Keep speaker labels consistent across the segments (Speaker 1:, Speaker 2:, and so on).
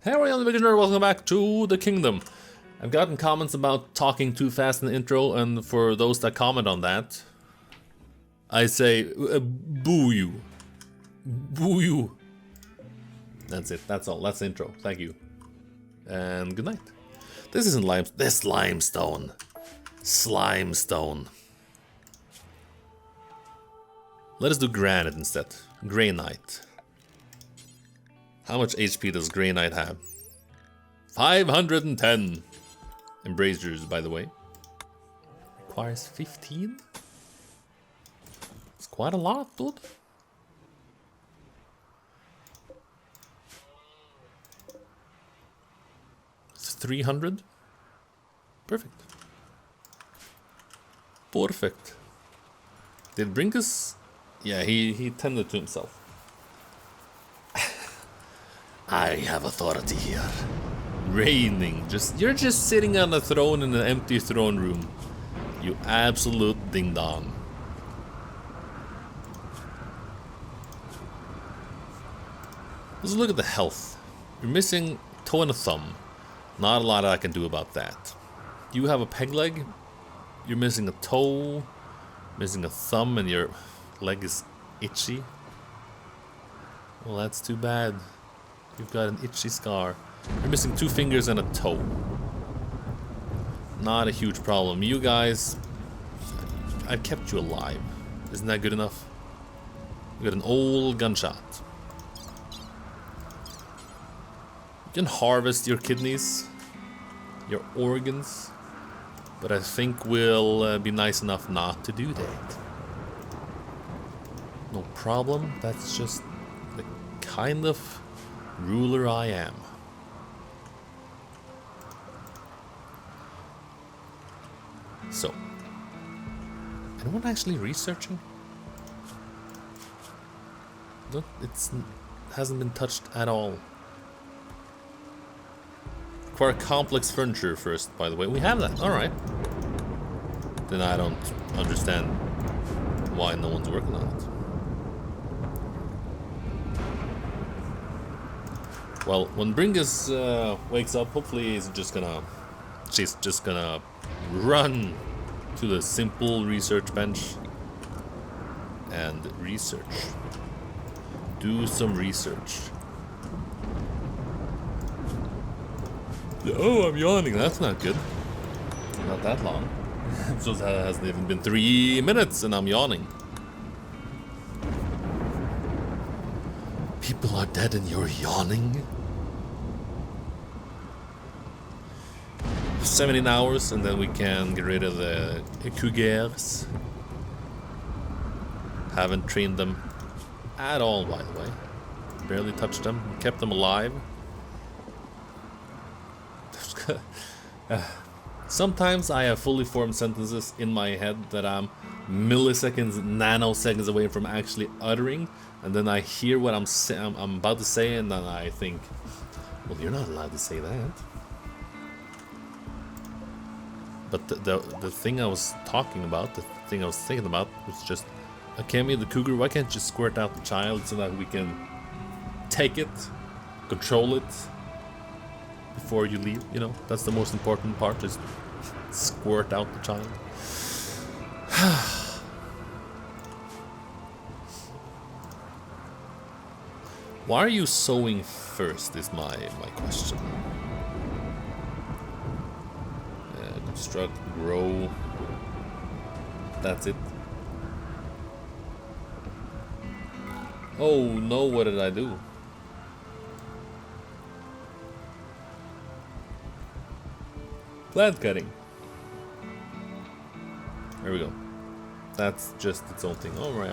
Speaker 1: Hey everyone, BigHugeNerd, welcome back to the kingdom. I've gotten comments about talking too fast in the intro, and for those that comment on that, I say, boo you. Boo you. That's it, that's all, that's the intro, thank you. And good night. This isn't limestone. Slimestone. Let us do granite instead. Granite. How much HP does Granite have? 510! Embracers, by the way. Requires 15? It's quite a lot, dude. It's 300? Perfect. Perfect. Did Brinkus? Yeah, he tended to himself. I have authority here. Reigning. You're just sitting on a throne in an empty throne room. You absolute ding dong. Let's look at the health. You're missing toe and a thumb. Not a lot I can do about that. You have a peg leg. You're missing a toe, missing a thumb, and your leg is itchy. Well, that's too bad. You've got an itchy scar. You're missing 2 fingers and a toe. Not a huge problem. You guys, I've kept you alive. Isn't that good enough? You got an old gunshot. You can harvest your kidneys, your organs, but I think we'll be nice enough not to do that. No problem. That's just the kind of ruler I am. So, anyone actually researching? Look, hasn't been touched at all. Require complex furniture first, by the way. We have that. All right. Then I don't understand why no one's working on it. Well, when Bringus wakes up, hopefully she's just gonna run to the simple research bench and research. Do some research. Oh, I'm yawning. That's not good. Not that long. So it hasn't even been 3 minutes and I'm yawning. People are dead and you're yawning? 17 hours and then we can get rid of the cougars. Haven't trained them at all, by the way. Barely touched them, kept them alive. Sometimes I have fully formed sentences in my head that I'm milliseconds, nanoseconds away from actually uttering, and then I hear what I'm about to say, and then I think, well, you're not allowed to say that. But the thing I was talking about, the thing I was thinking about, was just, Akemi the cougar, why can't you squirt out the child so that we can take it, control it, before you leave, you know? That's the most important part, is squirt out the child. Why are you sowing first is my question. Construct, grow. That's it. Oh no, what did I do? Plant cutting. There we go. That's just its own thing. Alright,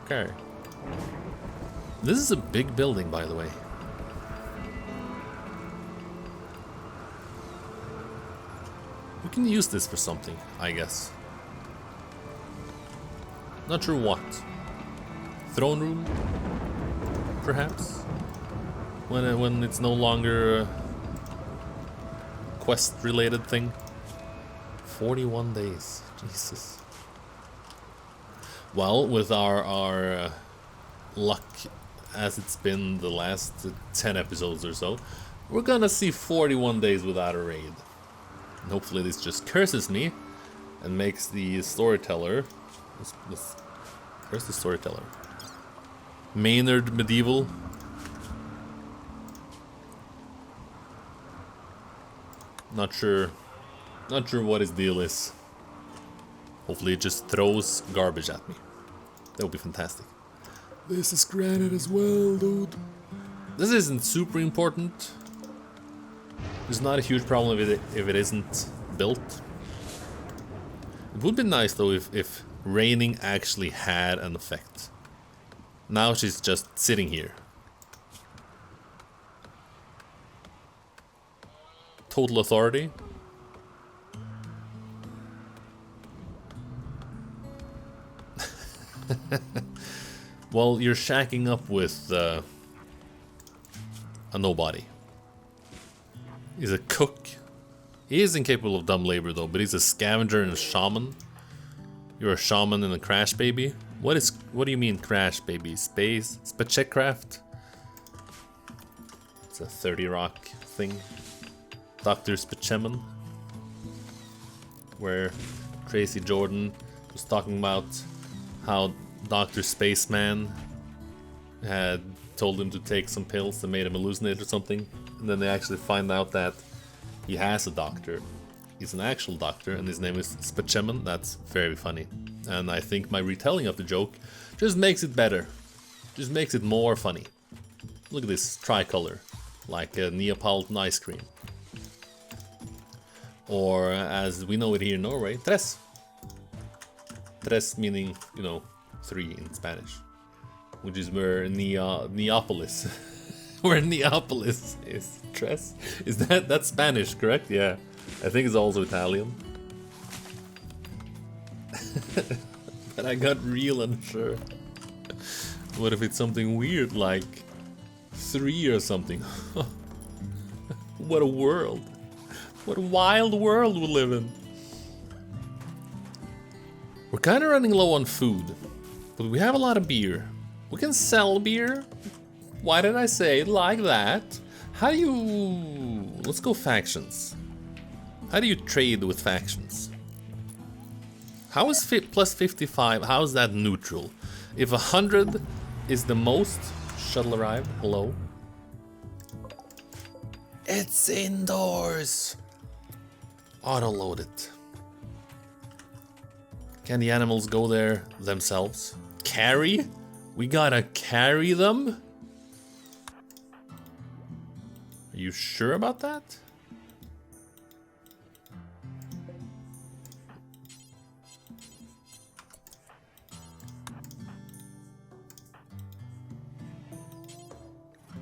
Speaker 1: okay. This is a big building, by the way. We can use this for something, I guess. Not sure what. Throne room? Perhaps? When it's no longer a quest-related thing. 41 days. Jesus. Well, with our luck as it's been the last 10 episodes or so, we're gonna see 41 days without a raid. And hopefully this just curses me and makes the storyteller... Where's the storyteller? Maynard Medieval. Not sure what his deal is. Hopefully it just throws garbage at me. That would be fantastic. This is granite as well, dude. This isn't super important. There's not a huge problem if it isn't built. It would be nice though if raining actually had an effect. Now she's just sitting here. Total authority. Well, you're shacking up with a nobody. He's a cook. He is incapable of dumb labor though, but he's a scavenger and a shaman. You're a shaman and a crash baby. What do you mean crash baby? Spacecraft? It's a 30 Rock thing. Dr. Spaceman, where Tracy Jordan was talking about how Dr. Spaceman had told him to take some pills that made him hallucinate or something, and then they actually find out that he has a doctor. He's an actual doctor, and his name is Spaceman. That's very funny, and I think my retelling of the joke just makes it better, just makes it more funny. Look at this tricolor, like a Neapolitan ice cream. Or as we know it here in Norway, tres. Tres meaning, you know, 3 in Spanish. Which is where Neapolis. Where Neapolis is. Tres? Is that's Spanish, correct? Yeah. I think it's also Italian. But I got real unsure. What if it's something weird like 3 or something? What a world. What a wild world we live in. We're kind of running low on food, but we have a lot of beer. We can sell beer. Why did I say it like that? How do you... Let's go factions. How do you trade with factions? How is plus 55, how is that neutral? If 100 is the most... Shuttle arrived, hello. It's indoors. Auto-load it. Can the animals go there themselves? Carry? We gotta carry them? Are you sure about that?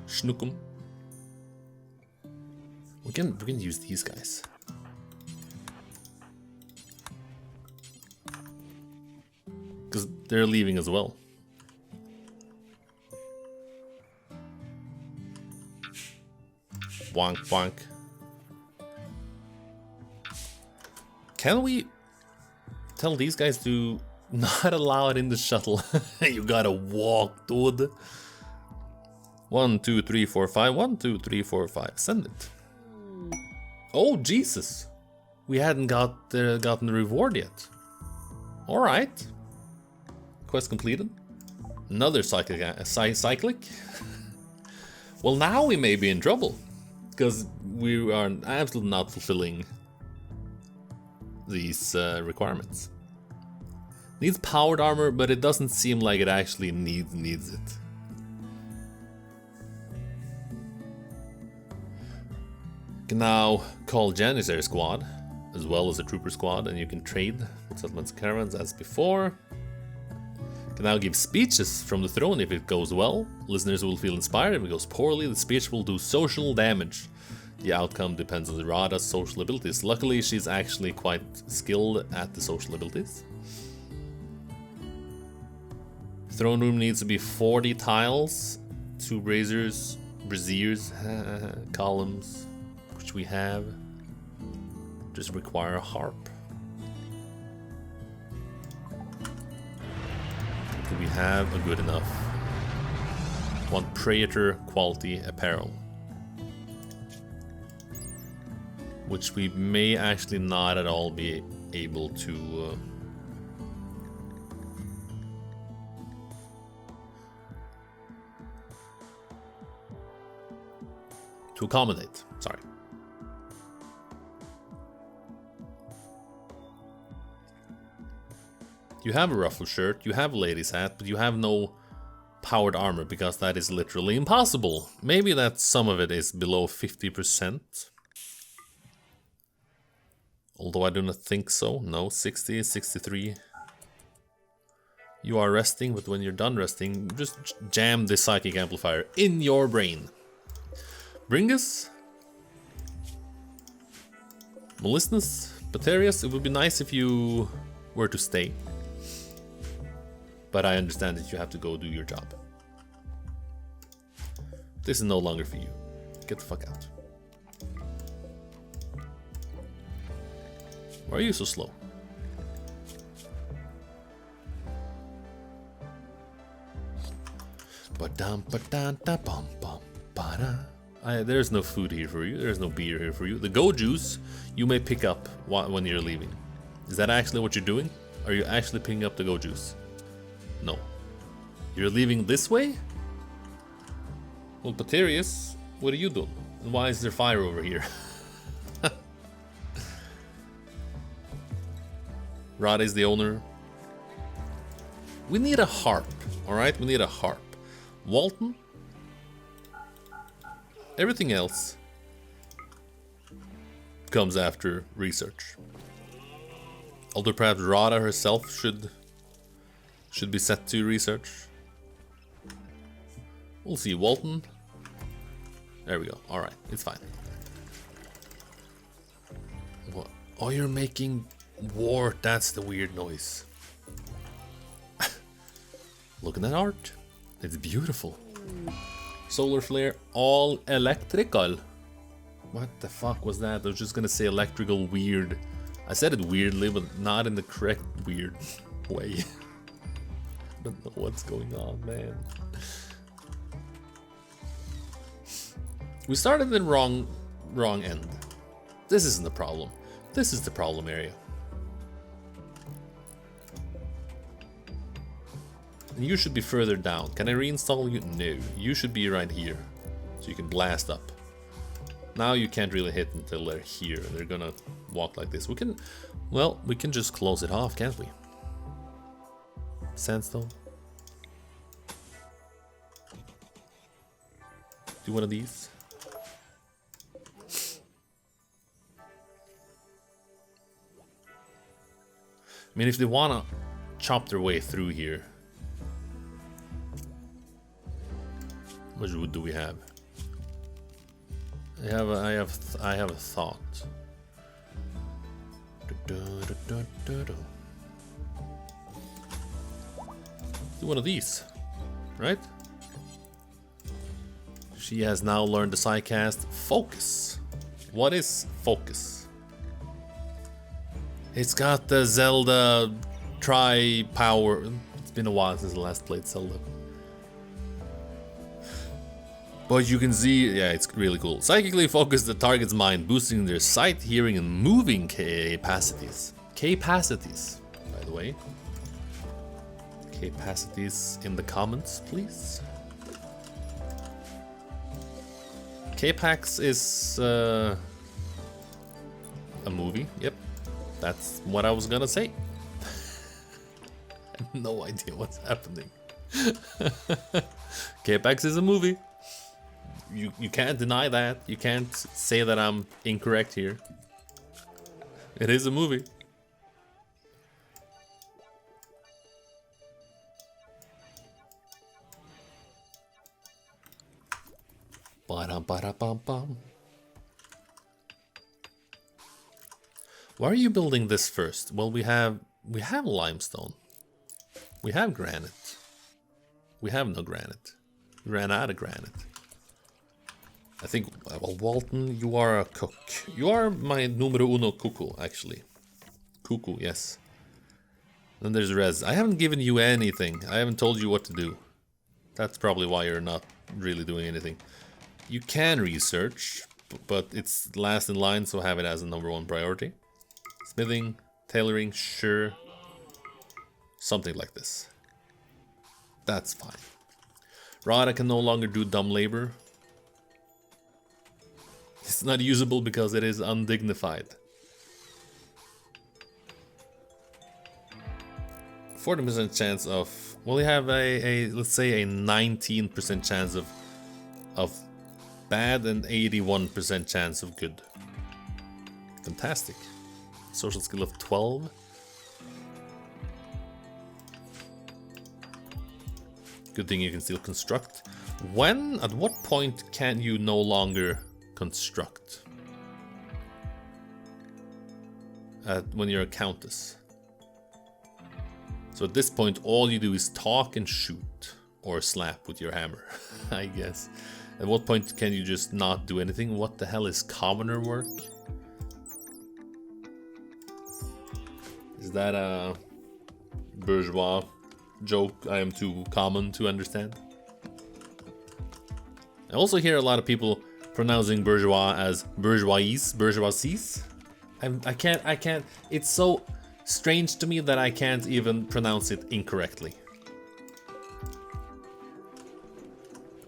Speaker 1: Schnookum. We can use these guys. Because they're leaving as well. Bonk, bonk. Can we tell these guys to not allow it in the shuttle? You gotta walk, dude. 1, 2, 3, 4, 5. 1, 2, 3, 4, 5. Send it. Oh, Jesus. We hadn't gotten the reward yet. Alright. Quest completed. Another cyclic. Well, now we may be in trouble. Because we are absolutely not fulfilling these requirements. Needs powered armor, but it doesn't seem like it actually needs it. Can now call Janissary squad, as well as a trooper squad, and you can trade with settlements and caravans as before. Can now give speeches from the throne if it goes well. Listeners will feel inspired. If it goes poorly, the speech will do social damage. The outcome depends on the Rada's social abilities. Luckily, she's actually quite skilled at the social abilities. Throne room needs to be 40 tiles, 2 braziers, columns, which we have. Just require a harp. Do we have a good enough? Want Praetor quality apparel. Which we may actually not at all be able to... to accommodate, sorry. You have a ruffled shirt, you have a lady's hat, but you have no powered armor because that is literally impossible. Maybe that some of it is below 50%. Although I do not think so. No, 60, 63. You are resting, but when you're done resting, just jam the psychic amplifier in your brain. Bringus, Melisnus, Paterius, it would be nice if you were to stay. But I understand that you have to go do your job. This is no longer for you. Get the fuck out. Why are you so slow? There's no food here for you. There's no beer here for you. The go juice you may pick up when you're leaving. Is that actually what you're doing? Are you actually picking up the go juice? No. You're leaving this way? Well, Paterius, what are you doing? And why is there fire over here? Rod is the owner. We need a harp, alright? We need a harp. Walton? Everything else comes after research. Although perhaps Rada herself should be set to research. We'll see. Walton. There we go. Alright, it's fine. What? Oh, you're making war. That's the weird noise. Look at that art. It's beautiful. Solar flare, all electrical. What the fuck was that? I was just gonna say electrical weird. I said it weirdly, but not in the correct weird way. I don't know what's going on, man. We started in wrong end. This isn't the problem. This is the problem area. And you should be further down. Can I reinstall you? No. You should be right here. So you can blast up. Now you can't really hit until they're here. They're gonna walk like this. We can just close it off, can't we? Sandstone. Do one of these. I mean, if they wanna chop their way through here. How much wood do we have? I have a thought. Do one of these, right? She has now learned the sidecast focus. What is focus? It's got the Zelda tri-power. It's been a while since I last played Zelda. But you can see, yeah, it's really cool. Psychically focus the target's mind, boosting their sight, hearing, and moving capacities. Capacities, by the way. Capacities in the comments, please. K-Pax is a movie. Yep, that's what I was gonna say. I have no idea what's happening. K-Pax is a movie. You can't deny that. You can't say that I'm incorrect here. It is a movie. Ba-dum-ba-da-bum-bum. Why are you building this first? Well, we have limestone. We have granite. We have no granite. We ran out of granite. I think, well, Walton, you are a cook. You are my numero uno cuckoo, actually. Cuckoo, yes. Then there's Rez. I haven't given you anything. I haven't told you what to do. That's probably why you're not really doing anything. You can research, but it's last in line, so have it as a #1 priority. Smithing, tailoring, sure. Something like this. That's fine. Rada can no longer do dumb labor. It's not usable because it is undignified. 40% chance of... Well, we have let's say a 19% chance of bad and 81% chance of good. Fantastic. Social skill of 12. Good thing you can still construct. At what point can you no longer construct? When you're a countess. So at this point, all you do is talk and shoot, or slap with your hammer, I guess. At what point can you just not do anything? What the hell is commoner work? Is that a bourgeois joke I am too common to understand? I also hear a lot of people pronouncing bourgeois as bourgeoisie. I can't, it's so strange to me that I can't even pronounce it incorrectly.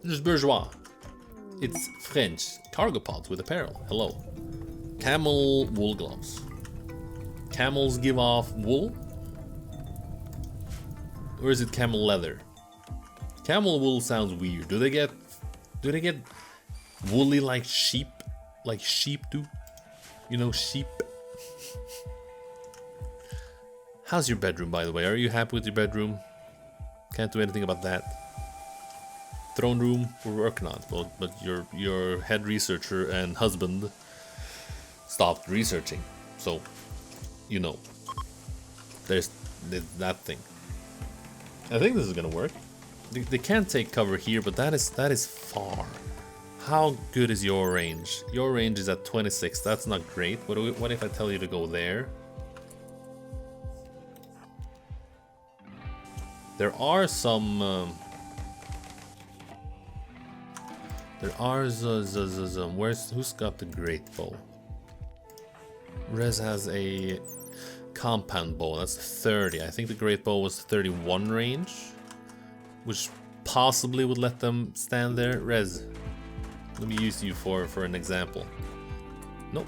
Speaker 1: There's bourgeois. It's French. Cargo pods with apparel. Hello. Camel wool gloves. Camels give off wool? Or is it camel leather? Camel wool sounds weird. Do they get woolly like sheep? Like sheep do? You know, sheep. How's your bedroom, by the way? Are you happy with your bedroom? Can't do anything about that. Throne room, we're working on it. But your head researcher and husband stopped researching. So, you know, there's that thing. I think this is gonna work. They can take cover here, but that is far. How good is your range? Your range is at 26. That's not great. What if I tell you to go there? There are some. Who's got the great bow? Rez has a compound bow. That's 30. I think the great bow was 31 range, which possibly would let them stand there. Rez, let me use you for an example. Nope.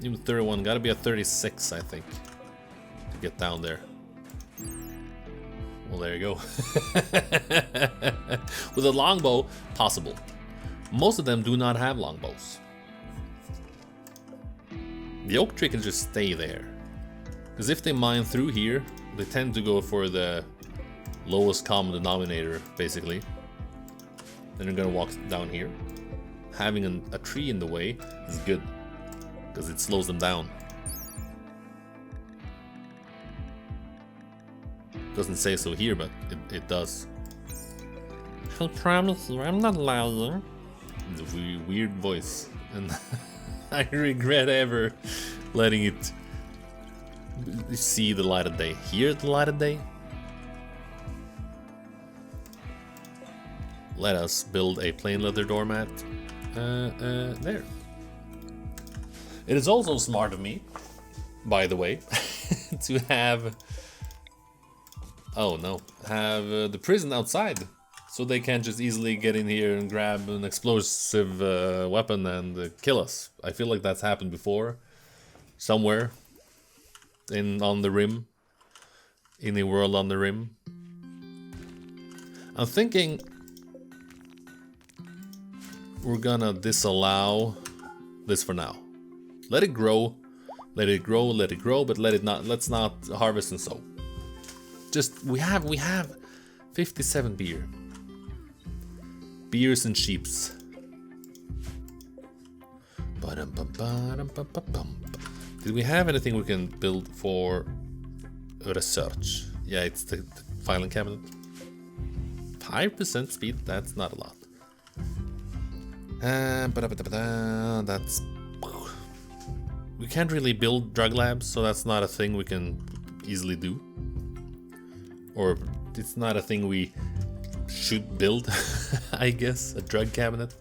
Speaker 1: Even 31. Gotta be a 36, I think, to get down there. Well, there you go. With a longbow, possible. Most of them do not have longbows. The oak tree can just stay there. Because if they mine through here, they tend to go for the lowest common denominator, basically. Then they're gonna walk down here. Having a tree in the way is good, because it slows them down. Doesn't say so here, but it does. I promise you, I'm not lying. It's a weird voice, and I regret ever letting it see the light of day. Hear the light of day? Let us build a plain leather doormat. There. It is also smart of me, by the way, to have... Oh no, have the prison outside, so they can't just easily get in here and grab an explosive weapon and kill us. I feel like that's happened before, somewhere on the rim, in a world on the rim. I'm thinking we're gonna disallow this for now. Let it grow, let it grow, let it grow, but let's not harvest and sow. Just we have 57 beer. Beers and sheeps. Did we have anything we can build for research? Yeah, it's the filing cabinet. 5% speed, that's not a lot. That's... We can't really build drug labs, so that's not a thing we can easily do. Or it's not a thing we should build, I guess. A drug cabinet.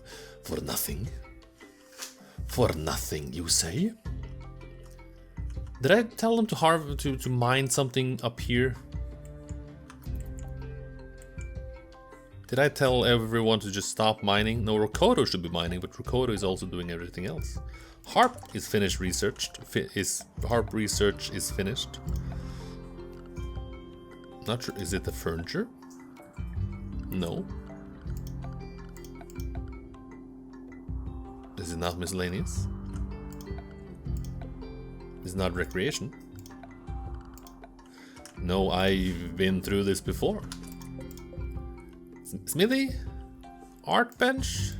Speaker 1: For nothing. For nothing, you say? Did I tell them to mine something up here? Did I tell everyone to just stop mining? No, Rokoto should be mining, but Rokoto is also doing everything else. Harp is finished researched. Harp research is finished. Not sure. Is it the furniture? No. Is it not miscellaneous? Is it not recreation? No, I've been through this before. Smithy? Art bench?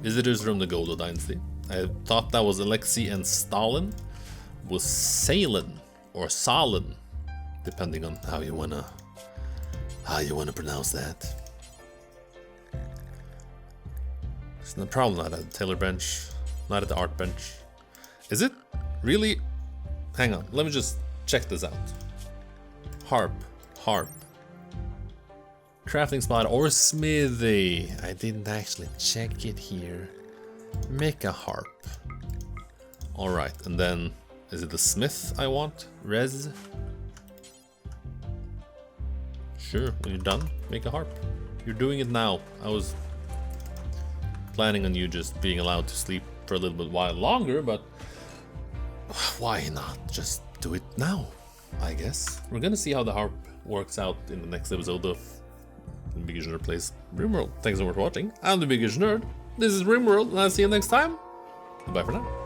Speaker 1: Visitors from the Godo Dynasty. I thought that was Alexei and Stalin. Was Salen or Stalin, depending on how you wanna pronounce that. It's no problem not at the tailor bench, not at the art bench. Is it really? Hang on, let me just check this out. Harp. Crafting spot or smithy. I didn't actually check it here. Make a harp. Alright, and then is it the smith I want? Res? Sure, when you're done, make a harp. You're doing it now. I was planning on you just being allowed to sleep for a little bit while longer, but why not just do it now, I guess. We're gonna see how the harp works out in the next episode of BigHugeNerd Plays Rimworld. Thanks so much for watching. I'm the BigHugeNerd. This is Rimworld, and I'll see you next time. Goodbye for now.